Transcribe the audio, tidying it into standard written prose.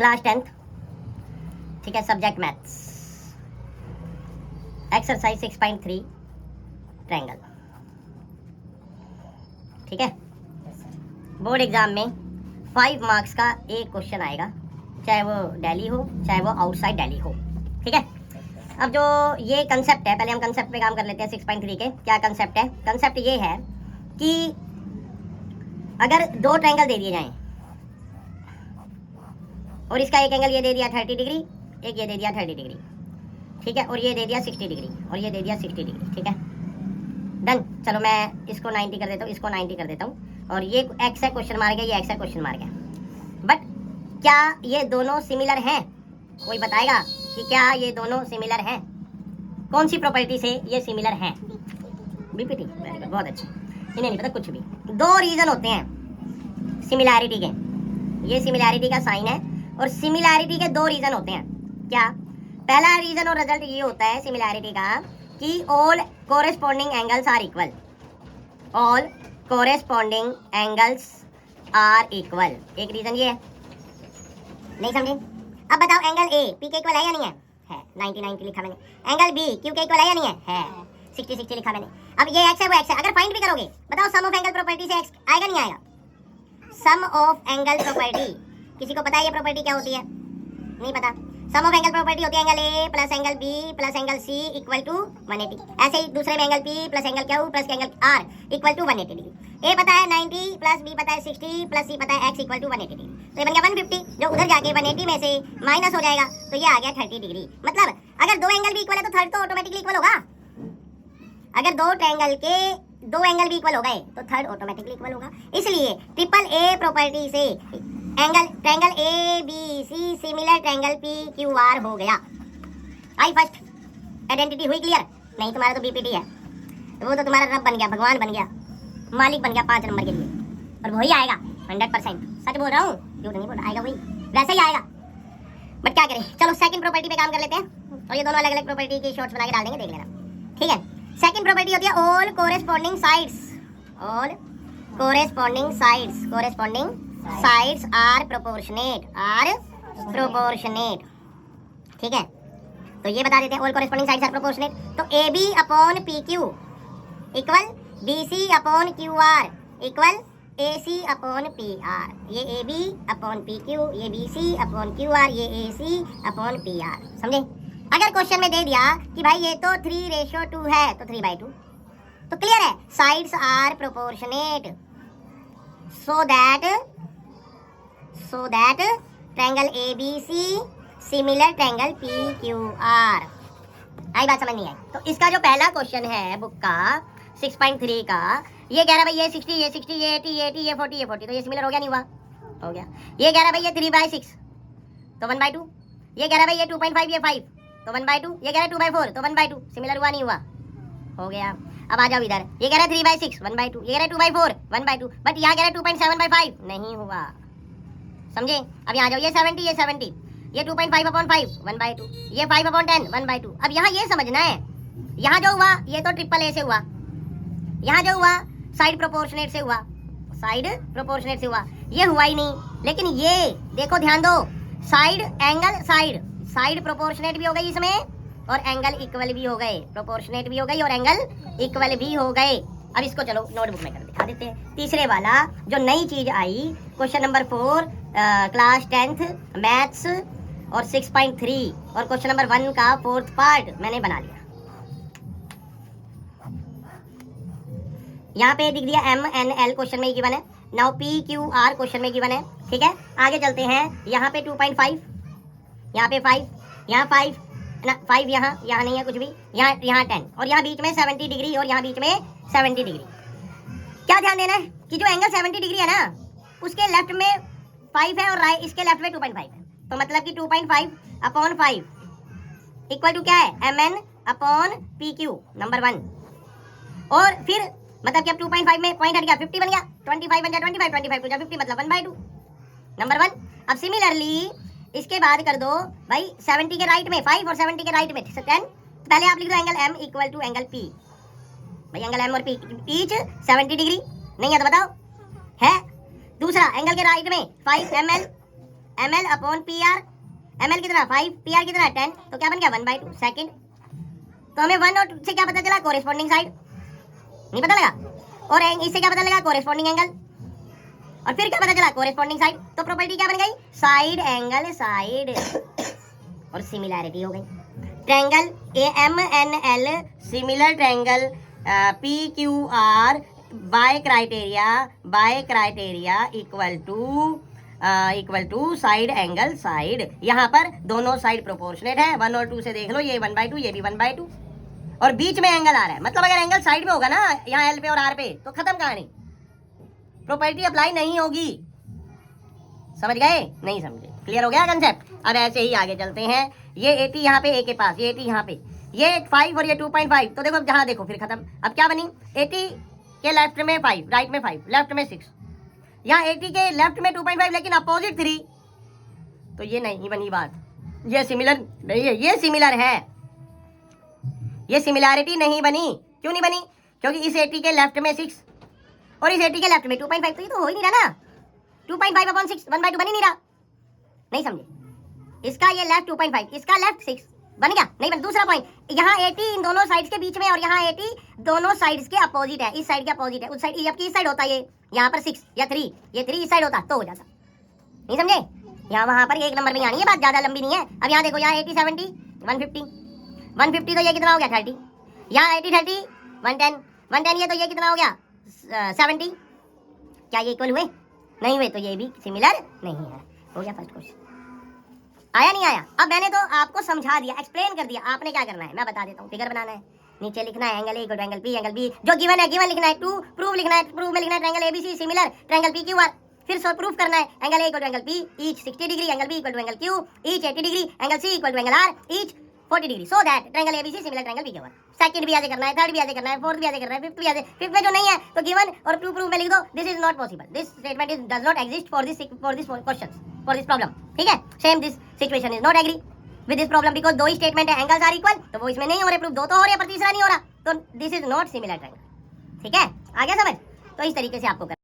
Class 10th, ठीक है, subject maths, exercise 6.3 triangle, ठीक है। बोर्ड एग्जाम में 5 मार्क्स का एक क्वेश्चन आएगा, चाहे वो दिल्ली हो चाहे वो आउटसाइड दिल्ली हो, ठीक है। अब जो ये कंसेप्ट है, पहले हम कंसेप्ट पे काम कर लेते हैं 6.3 के। क्या कंसेप्ट है? कंसेप्ट ये है कि अगर 2 ट्रायंगल दे दिए जाएं और इसका एक एंगल ये दे दिया 30 डिग्री, एक ये दे दिया 30 डिग्री, ठीक है, और ये दे दिया 60 डिग्री और ये दे दिया 60 डिग्री, ठीक है, डन। चलो मैं इसको 90 कर देता हूँ, इसको 90 कर देता हूँ, और ये एक्स है क्वेश्चन मार्क है, ये एक्स है क्वेश्चन मार्क है। बट क्या ये दोनों सिमिलर हैं? कोई बताएगा कि क्या ये दोनों सिमिलर हैं? कौन सी प्रॉपर्टी से ये सिमिलर हैं? बीपीटी, वेरी गुड, बहुत अच्छे। इन्हें नहीं पता कुछ भी। 2 रीजन होते हैं सिमिलैरिटी के, ये सिमिलैरिटी का साइन है, और सिमिलैरिटी के 2 रीजन होते हैं। क्या? पहला रीजन और रिजल्ट ये होता है सिमिलैरिटी का कि all corresponding angles are equal, all corresponding angles are equal. एक रीजन ये है, नहीं समझे? अब बताओ, एंगल ए पी के इक्वल है या नहीं है? है, 90 90 लिखा मैंने। एंगल बी क्यू के इक्वल है या नहीं है? है, 60 60 लिखा मैंने। अब ये एक्स है वो एक्स है, अगर फाइंड भी करोगे, बताओ सम ऑफ एंगल प्रॉपर्टी से एक्स आएगा नहीं आएगा? सम ऑफ एंगल प्रॉपर्टी, किसी को पता है ये प्रॉपर्टी क्या होती है? नहीं पता। सम ऑफ एंगल प्रॉपर्टी होती है angle A plus angle B plus angle C equal to 180। ऐसे ही दूसरे में angle P plus angle Q plus angle R equal to 180 degree. ए पता है 90 प्लस बी पता है 60 प्लस सी पता है एक्स इक्वल टू 180 डिग्री, तो ये बन गया 150, जो उधर जाके 180 में से माइनस हो जाएगा, तो ये आ गया 30 डिग्री। मतलब अगर 2 एंगल भी इक्वल है तो थर्ड तो ऑटोमेटिकली इक्वल होगा। अगर 2 ट्रायंगल के 2 एंगल भी इक्वल हो गए तो थर्ड ऑटोमेटिकली इक्वल होगा। इसलिए ट्रिपल ए प्रॉपर्टी से angle triangle A B C similar triangle P Q R हो गया। आई फर्स्ट आइडेंटिटी हुई क्लियर? नहीं, तुम्हारा तो बीपीटी है, वो तो तुम्हारा रब बन गया, भगवान बन गया, मालिक बन गया 5 नंबर के लिए, और वही आएगा 100%। सच बोल रहा हूँ, क्यों नहीं बोल रहा, आएगा वही, वैसे ही आएगा। बट क्या करें, चलो सेकंड प्रॉपर्टी पे काम कर लेते हैं, और ये दोनों अलग अलग प्रॉपर्टी की शॉर्ट्स बना के डाल देंगे, देख लेना, ठीक है। सेकंड प्रॉपर्टी होती है all corresponding sides, all corresponding sides, corresponding sides are proportionate, are proportionate, ठीक है। तो ये बता देते हैं all corresponding sides are proportionate, तो A B upon P Q equal B C upon Q R equal A C upon P R. ये A B upon P Q, ये B C upon Q R, ये A C upon P R, समझे? अगर question में दे दिया कि भाई ये तो 3:2 है, तो 3/2, तो क्लियर है, sides are proportionate, so that triangle A B C similar triangle P Q R. आई बात समझ नहीं आई? तो इसका जो पहला क्वेश्चन है बुक का 6.3 का, ये कह रहा भाई ये 60 ये 60 ये 80 ये 80 ये 40 ये 40, तो ये सिमिलर हो गया नहीं हुआ? हो गया। ये कह रहा भाई ये 3/6 तो 1/2, ये कह रहा भाई ये 2.5 ये 5 तो 1/2, ये कह रहा है 2/4 तो 1/2, सिमिलर हुआ नहीं हुआ? हो गया। अब आ जाओ इधर, ये कह रहा है 3/6 1/2, ये कह रहा है 2/4 1/2, बट यहाँ कह रहा है 2.7/5, नहीं हुआ, समझे? अब यहाँ जाओ, ये 70 ये 70, ये 2.5/5 1/2, ये 5/10 1/2। अब यहाँ ये समझना है, यहाँ जो हुआ ये तो ट्रिपल ए से हुआ, यहाँ जो हुआ साइड प्रोपोर्शनेट से हुआ, साइड प्रोपोर्शनेट से हुआ, ये हुआ ही नहीं। लेकिन ये देखो, ध्यान दो, side angle side side proportionate भी हो गई इसमें, और एंगल इक्वल भी हो गए, प्रोपोर्शनेट भी हो गई और एंगल इक्वल भी हो गए। अब इसको चलो नोटबुक में कर दिखा देते हैं। तीसरे वाला जो नई चीज आई, question number 4 class 10th maths और 6.3 और क्वेश्चन नंबर 1 का 4th पार्ट मैंने बना लिया। यहाँ पे दिख दिया MNL क्वेश्चन में गिवन है, नाउ PQR क्वेश्चन में गिवन है, ठीक है। आगे चलते हैं, यहाँ पे 2.5, यहाँ पे 5, यहाँ 5 ना 5, यहाँ नहीं है कुछ भी, यहाँ 10, और यहाँ बीच में 70 डिग्री और यहाँ बीच में 70 डिग्री। क्या ध्यान देना है कि जो एंगल 70 डिग्री है ना, उसके लेफ्ट में 5 है और राइट इसके लेफ्ट में 2.5 है, तो मतलब कि 2.5/5 इक्वल टू क्या है, MN अपॉन PQ नंबर 1। और फिर मतलब कि अब 2.5 में पॉइंट हट गया, 50 बन गया, 25 बन गया 25, 25 टू 50 मतलब 1/2 नंबर 1। अब सिमिलरली इसके बाद कर दो भाई 70 के राइट में 5 और 70 के राइट में 10, पहले आप लिख दो angle M equal to angle P। भाई एंगल M और P ईच 70 डिग्री, नहीं है तो बताओ है। दूसरा एंगल के राइट में 5 ML ml upon pr, ml कितना 5, pr कितना 10, तो क्या बन गया 1/2 सेकंड। तो हमें 1 और 2 से क्या पता चला, कोरेस्पॉन्डिंग साइड, नहीं पता लगा, और इससे क्या पता लगा, कोरेस्पॉन्डिंग एंगल, और फिर क्या पता चला, कोरेस्पॉन्डिंग साइड। तो प्रॉपर्टी क्या बन गई, साइड एंगल साइड, और सिमिलैरिटी हो गई। Triangle AMNL similar triangle PQR by criteria equal to side angle side. यहाँ पर दोनों साइड प्रोपोर्शनेट है, 1 और 2 से देख लो, ये 1/2, ये भी 1/2, और बीच में एंगल आ रहा है, मतलब अगर एंगल साइड में होगा ना, यहाँ L पे और R पे, तो खत्म कहानी, प्रॉपर्टी अप्लाई नहीं होगी। समझ गए, नहीं समझे, क्लियर हो गया कंसेप्ट। अब ऐसे ही आगे चलते हैं, ये 80 यहाँ पे A के पास, ये 80 यहाँ पे, ये 5 और ये 2.5, तो देखो अब जहाँ देखो फिर खत्म। अब क्या बनी, 80 के लेफ्ट में 5, राइट में 5, लेफ्ट में 6, यहाँ 80 के लेफ्ट में 2.5, लेकिन अपोजिट 3, तो ये नहीं बनी बात, ये सिमिलर नहीं है, ये सिमिलर है, ये सिमिलैरिटी नहीं बनी। क्यों नहीं बनी, क्योंकि इस 80 के लेफ्ट में 6 और इस 80 के लेफ्ट में 2.5, तो ये तो हो ही नहीं रहा ना, 2.5 अपॉन 6 1/2 बन ही नहीं रहा, नहीं समझे। इसका ये लेफ्ट 2.5, इसका लेफ्ट 6 बन गया, नहीं बन। दूसरा पॉइंट, यहाँ 80 इन दोनों साइड्स के बीच में, और यहाँ 80 दोनों साइड्स के अपोजिट है, इस साइड के अपोजिट है, उस साइड, जबकि इस साइड होता है ये, यहाँ पर 6 या 3, ये 3 इस साइड होता तो हो जाता, नहीं समझे। यहाँ वहाँ पर एक नंबर में आनी है बात, ज्यादा लंबी नहीं है। अब यहाँ देखो, यहाँ 80 70 150, तो ये कितना हो गया 30, यहाँ 80 30 110, ये तो ये कितना हो गया 70, क्या ये इक्वल हुए, नहीं हुए, तो ये भी सिमिलर नहीं है। हो गया फर्स्ट क्वेश्चन, आया नहीं आया। अब मैंने तो आपको समझा दिया, एक्सप्लेन कर दिया, आपने क्या करना है मैं बता देता हूँ। फिगर बनाना है, नीचे लिखना है angle A equal to angle P, angle B जो गिवन है गिवन लिखना है, टू प्रूव लिखना है, प्रूव में लिखना है triangle ABC similar triangle PQR, फिर सो प्रूफ करना है angle A equal to angle P each 60 degree, angle B equal to angle Q each 80 degree, angle C equal to angle R each 40 degree, so that triangle ABC similar triangle PQR। Second भी ऐसे करना है, third भी ऐसे करना है, fourth भी ऐसे करना है, फिफ्थ भी ऐसे। फिफ्थ में जो नहीं है तो गिवन और प्रूफ में लिख दो, this is not possible, this statement is does not exist for this question, for this problem, ठीक है। Same this situation is not agree with this problem because दो ही स्टेटमेंट है, एंगल्स आर इक्वल, तो वो इसमें नहीं हो रहे प्रूफ, दो तो हो रहे पर तीसरा नहीं हो रहा, तो this is not similar triangle, ठीक है। आ गया समझ, तो इस तरीके से आपको